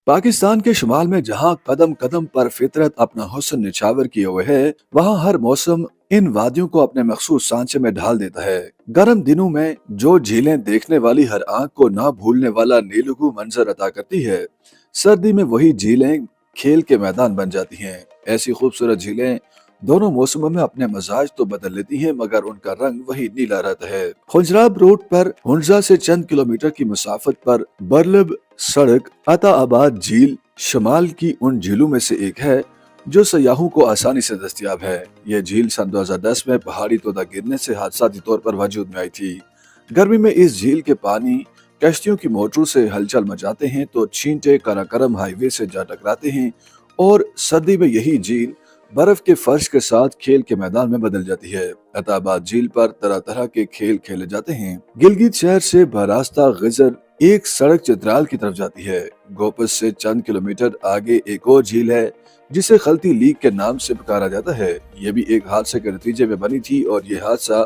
पाकिस्तान के शुमाल में जहाँ कदम कदम पर फितरत अपना हुस्न निछावर किए हुए है, वहाँ हर मौसम इन वादियों को अपने मखसूस सांचे में ढाल देता है। गर्म दिनों में जो झीलें देखने वाली हर आंख को ना भूलने वाला नीलुगू मंजर अता करती है, सर्दी में वही झीलें खेल के मैदान बन जाती हैं। ऐसी खूबसूरत झीलें दोनों मौसमों में अपने मजाज तो बदल लेती हैं, मगर उनका रंग वही नीला रहता है। खुंजराब रोड पर हुंजा से चंद किलोमीटर की मुसाफत पर बरलब सड़क अता आबाद झील शमाल की उन झीलों में से एक है जो सयाहों को आसानी से दस्तयाब है। यह झील सन 2010 में पहाड़ी तोदा गिरने से हादसाती तौर पर वजूद में आई थी। गर्मी में इस झील के पानी कश्तियों की मोटरों से हलचल मचाते हैं तो छींटे कराकरम हाईवे से जा टकराते हैं, और सर्दी में यही झील बर्फ के फर्श के साथ खेल के मैदान में बदल जाती है। अताबाद झील पर तरह तरह के खेल खेले जाते हैं। गिलगित शहर से बरास्ता गजर एक सड़क चित्राल की तरफ जाती है। गोपस से चंद किलोमीटर आगे एक और झील है जिसे खलती लीग के नाम से पुकारा जाता है। यह भी एक हादसे के नतीजे में बनी थी और यह हादसा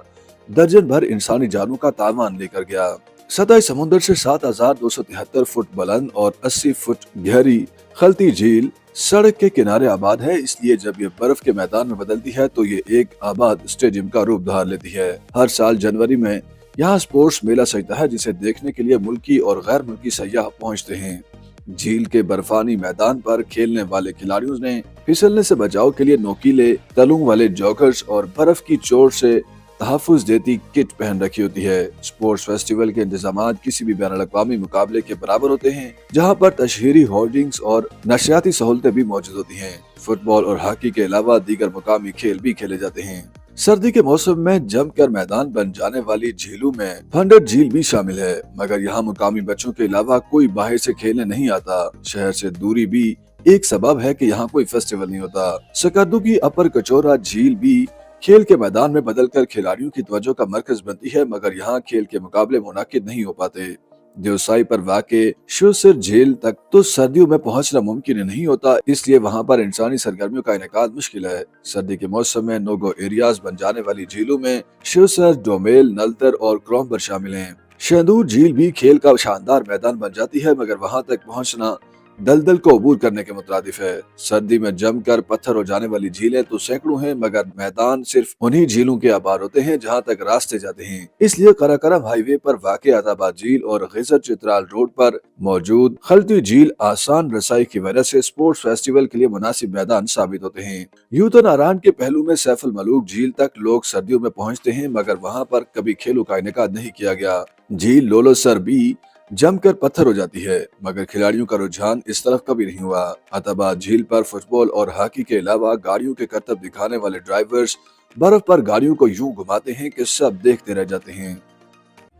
दर्जन भर इंसानी जानों का तावान लेकर गया। सतह समुद्र से 7,273 फुट बुलंद और 80 फुट गहरी खलती झील सड़क के किनारे आबाद है, इसलिए जब ये बर्फ के मैदान में बदलती है तो ये एक आबाद स्टेडियम का रूप धार लेती है। हर साल जनवरी में यहाँ स्पोर्ट्स मेला सजता है जिसे देखने के लिए मुल्की और गैर मुल्की सयाह पहुँचते हैं। झील के बर्फानी मैदान पर खेलने वाले खिलाड़ियों ने फिसलने से बचाव के लिए नोकीले तलुओं वाले जॉगर्स और बर्फ की चोट से तहफ़्फ़ुज़ देती किट पहन रखी होती है। स्पोर्ट्स फेस्टिवल के इंतजामात किसी भी बैनुल अक़वामी मुकाबले के बराबर होते हैं, जहां पर तशहीरी होर्डिंग्स और नशियाती सहूलतें भी मौजूद होती हैं। फुटबॉल और हॉकी के अलावा दीगर मुकामी खेल भी खेले जाते हैं। सर्दी के मौसम में जमकर मैदान बन जाने वाली झीलों में फंडर झील भी शामिल है, मगर यहाँ मुकामी बच्चों के अलावा कोई बाहर से खेलने नहीं आता। शहर से दूरी भी एक सबब है कि यहाँ कोई फेस्टिवल नहीं होता। सकर्दू की अपर कचौरा झील भी खेल के मैदान में बदलकर खिलाड़ियों की तवज्जो का मरकज बनती है, मगर यहाँ खेल के मुकाबले मुनाकिद नहीं हो पाते। देवसाई पर वाक़े शिवसर झील तक तो सर्दियों में पहुंचना मुमकिन नहीं होता, इसलिए वहां पर इंसानी सरगर्मियों का इनेकाद मुश्किल है। सर्दी के मौसम में नोगो एरियाज बन जाने वाली झीलों में शिवसर, डोमेल, नलतर और क्रोम्बर शामिल हैं। शेंदूर झील भी खेल का शानदार मैदान बन जाती है, मगर वहां तक पहुंचना दलदल को अबूर करने के मुतरादिफ है। सर्दी में जमकर पत्थर हो जाने वाली झीलें तो सैकड़ों हैं, मगर मैदान सिर्फ उन्हीं झीलों के आबार होते हैं जहां तक रास्ते जाते हैं। इसलिए कराकरम हाईवे पर वाक़ अताबाद झील और गजर चित्राल रोड पर मौजूद खलती झील आसान रसाई की वजह से स्पोर्ट्स फेस्टिवल के लिए मुनासिब मैदान साबित होते हैं। यूं तो नारायण के पहलू में सैफुल मलूक झील तक लोग सर्दियों में पहुँचते हैं, मगर वहाँ पर कभी खेलों का इनेकाद नहीं किया गया। झील लोलोसर भी जमकर पत्थर हो जाती है, मगर खिलाड़ियों का रुझान इस तरफ कभी नहीं हुआ। अताबाद झील पर फुटबॉल और हॉकी के अलावा गाड़ियों के करतब दिखाने वाले ड्राइवर्स बर्फ पर गाड़ियों को यूं घुमाते हैं कि सब देखते रह जाते हैं।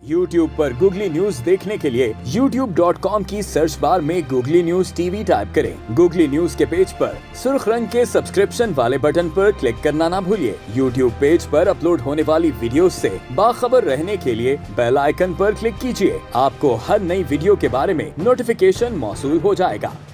YouTube पर गूगली न्यूज देखने के लिए youtube.com की सर्च बार में गूगली न्यूज टीवी टाइप करें। गूगली न्यूज के पेज पर सुर्ख रंग के सब्सक्रिप्शन वाले बटन पर क्लिक करना ना भूलिए। YouTube पेज पर अपलोड होने वाली वीडियो से बाखबर रहने के लिए बेल आइकन पर क्लिक कीजिए। आपको हर नई वीडियो के बारे में नोटिफिकेशन मौसूल हो जाएगा।